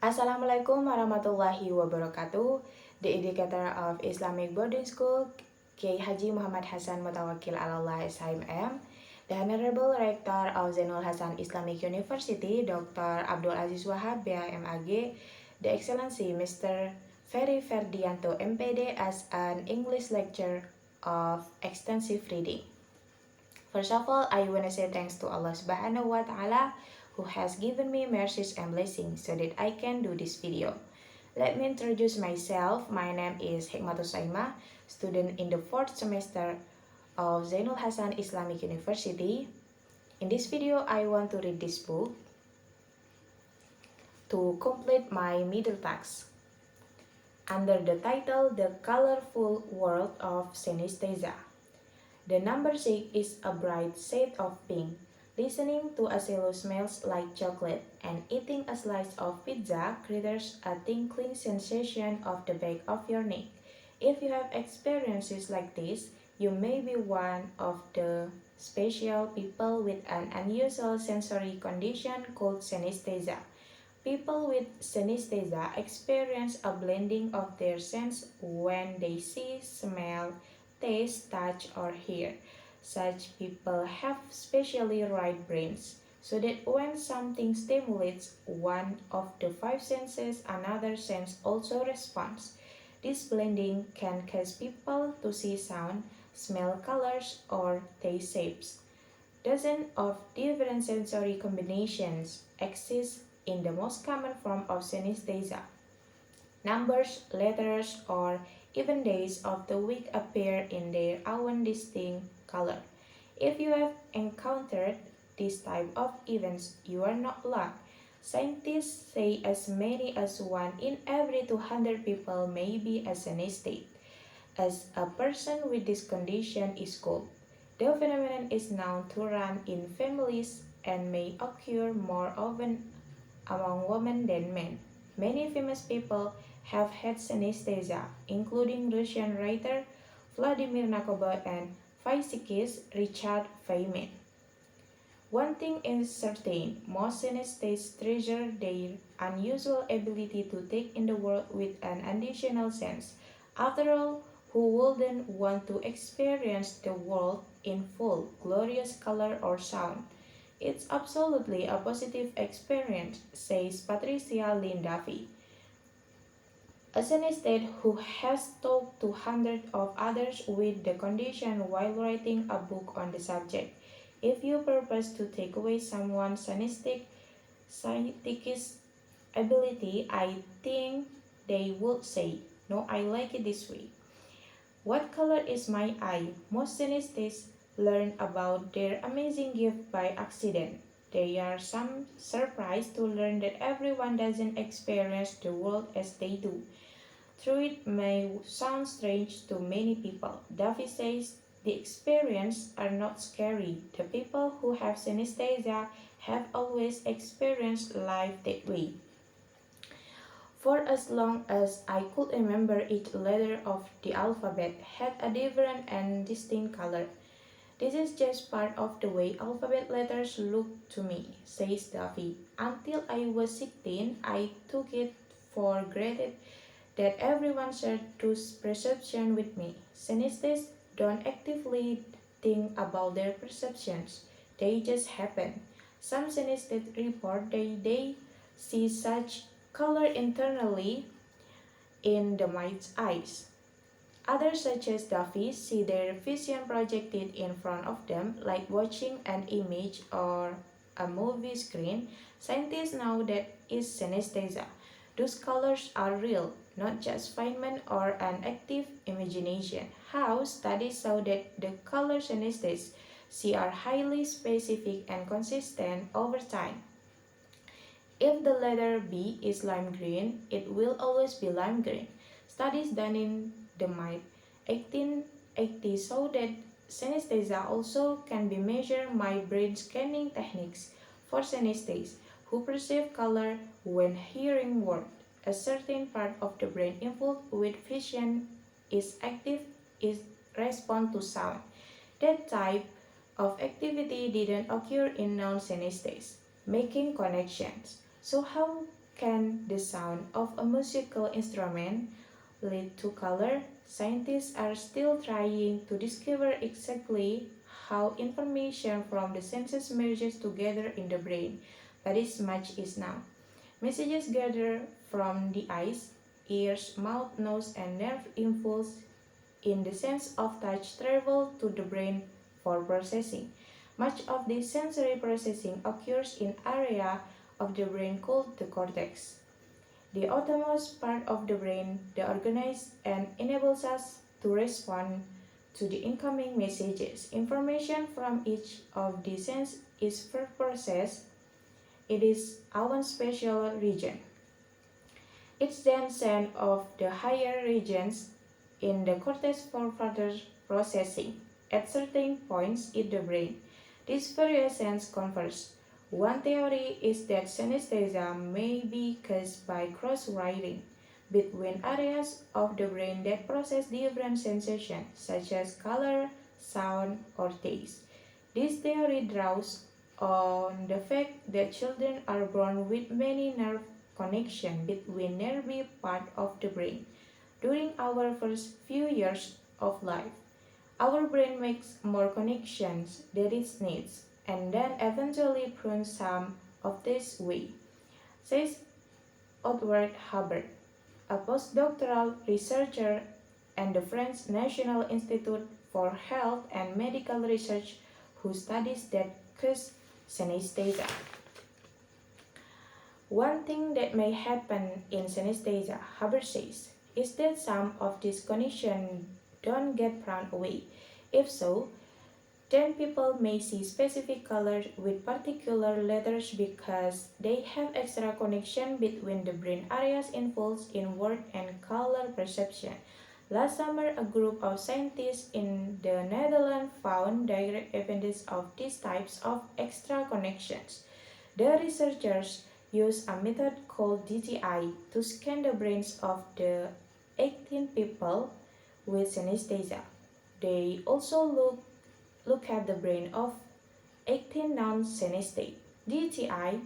Assalamualaikum warahmatullahi wabarakatuh. The Educator of Islamic Boarding School, Kiai Haji Muhammad Hasan Mutawakil Alallah SIMM, the Honorable Rector of Zainul Hasan Islamic University, Dr. Abdul Aziz Wahab, BMAG, the Excellency Mr. Ferry Ferdianto, MPD, as an English lecturer of extensive reading. First of all, I want to say thanks to Allah Subhanahu wa Ta'ala who has given me mercies and blessings so that I can do this video. Let me introduce myself. My name is Hikmatul Saimah, student in the 4th semester of Zainul Hasan Islamic University. In this video, I want to read this book to complete my middle task under the title The Colorful World of Synesthesia. The number 6 is a bright shade of pink. Listening to a cello smells like chocolate, and eating a slice of pizza creates a tingling sensation of the back of your neck. If you have experiences like this, you may be one of the special people with an unusual sensory condition called synesthesia. People with synesthesia experience a blending of their sense when they see, smell, taste, touch, or hear. Such people have specially right brains, so that when something stimulates one of the 5 senses, another sense also responds. This blending can cause people to see sound, smell colors, or taste shapes. Dozens of different sensory combinations exist in the most common form of synesthesia. Numbers, letters, or even days of the week appear in their own distinct color. If you have encountered this type of events, you are not alone. Scientists say as many as 1 in every 200 people may be a synesthete, as a person with this condition is called. The phenomenon is known to run in families and may occur more often among women than men. Many famous people have had synesthesia, including Russian writer Vladimir Nabokov and physicist Richard Feynman. One thing is certain, most synesthetes treasure their unusual ability to take in the world with an additional sense. After all, who wouldn't want to experience the world in full, glorious color or sound? It's absolutely a positive experience, says Patricia Lynn Duffy, a synesthete who has talked to hundreds of others with the condition while writing a book on the subject. If you purpose to take away someone's psychic ability, I think they would say, "No, I like it this way." What color is my eye? Most synesthetes learn about their amazing gift by accident. They are some surprised to learn that everyone doesn't experience the world as they do. Though it may sound strange to many people, Duffy says the experiences are not scary. The people who have synesthesia have always experienced life that way. For as long as I could remember, each letter of the alphabet had a different and distinct color. This is just part of the way alphabet letters look to me, says Duffy. Until I was 16, I took it for granted that everyone shared those perceptions with me. Synesthetes don't actively think about their perceptions, they just happen. Some synesthetes report that they see such color internally in the mind's eyes. Others, such as Duffy, see their vision projected in front of them, like watching an image or a movie screen. Scientists know that is synesthesia. Those colors are real, not just Feynman or an active imagination. How studies show that the color synesthetes see are highly specific and consistent over time. If the letter B is lime green, it will always be lime green. Studies done in the mid 1880s show that synesthesia also can be measured by brain scanning techniques for synesthetes who perceive color when hearing words. A certain part of the brain involved with vision is active in response to sound. That type of activity didn't occur in non-synesthetes, making connections. So how can the sound of a musical instrument lead to color? Scientists are still trying to discover exactly how information from the senses merges together in the brain, but this much is known. Messages gathered from the eyes, ears, mouth, nose, and nerve impulse in the sense of touch travel to the brain for processing. Much of this sensory processing occurs in area of the brain called the cortex. The outermost part of the brain that organizes and enables us to respond to the incoming messages. Information from each of these senses is first processed. It is our spatial region. It's then sent off the higher regions in the cortex for further processing. At certain points in the brain, these various senses converge. One theory is that synesthesia may be caused by cross-wiring between areas of the brain that process different sensations, such as color, sound, or taste. This theory draws on the fact that children are born with many nerve connections between nervy part of the brain. During our first few years of life, our brain makes more connections than it needs and then eventually prunes some of this way, says Edward Hubbard, a postdoctoral researcher and the French National Institute for Health and Medical Research who studies that cause synesthesia. One thing that may happen in synesthesia, Hubbard says, is that some of these connections don't get pruned away. If so, then people may see specific colors with particular letters because they have extra connection between the brain areas involved in word and color perception. Last summer, a group of scientists in the Netherlands found direct evidence of these types of extra connections. The researchers used a method called DTI to scan the brains of the 18 people with synesthesia. They also look at the brain of 18 non-synesthetic. DTI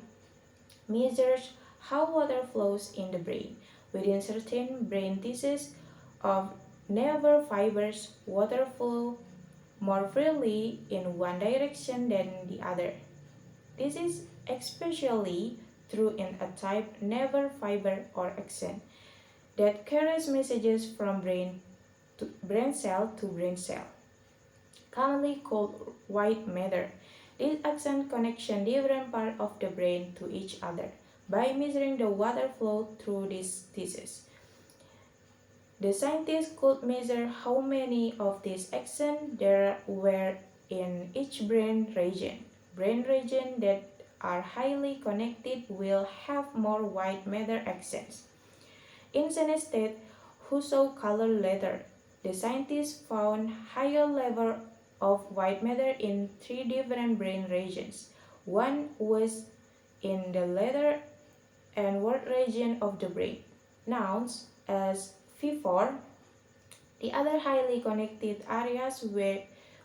measures how water flows in the brain. Within certain brain tissues of nerve fibers, water flow more freely in one direction than the other. This is especially true in a type nerve fiber or axon that carries messages from brain cell to brain cell, commonly called white matter. These axons connection different parts of the brain to each other by measuring the water flow through these tissues. The scientists could measure how many of these axons there were in each brain region. Brain regions that are highly connected will have more white matter axons. In synesthetes who saw color later, the scientists found higher level of white matter in three different brain regions. One was in the letter and word region of the brain, known as V4. The other highly connected areas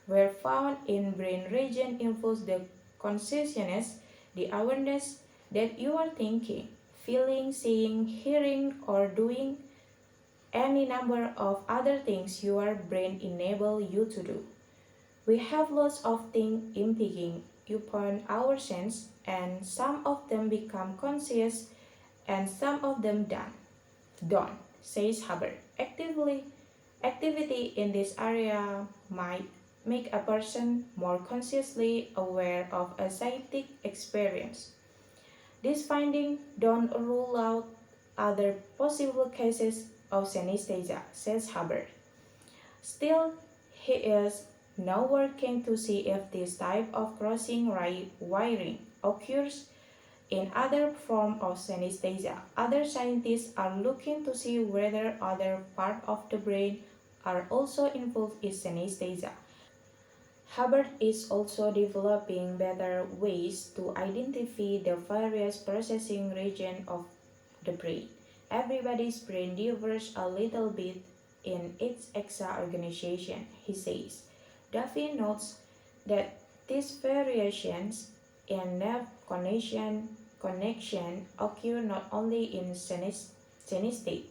were found in brain region involves the consciousness, the awareness that you are thinking, feeling, seeing, hearing, or doing any number of other things your brain enable you to do. We have lots of things impinging upon our sense, and some of them become conscious and some of them don't, says Hubbard. Activity in this area might make a person more consciously aware of a psychic experience. This finding don't rule out other possible cases of synesthesia, says Hubbard. Still, he is now working to see if this type of crossing wiring occurs in other forms of synesthesia. Other scientists are looking to see whether other parts of the brain are also involved in synesthesia. Hubbard is also developing better ways to identify the various processing regions of the brain. Everybody's brain differs a little bit in its exact organization, he says. Duffy notes that these variations in nerve connection connection occur not only in synesthete,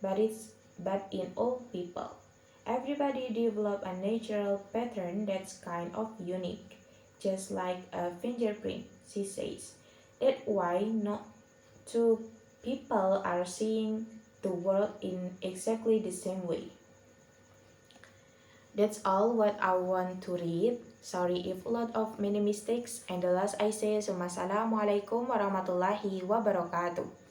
but in all people. Everybody develop a natural pattern that's kind of unique, just like a fingerprint, she says. That's why not two people are seeing the world in exactly the same way. That's all what I want to read. Sorry if a lot of many mistakes. And the last I say, Assalamualaikum warahmatullahi wabarakatuh.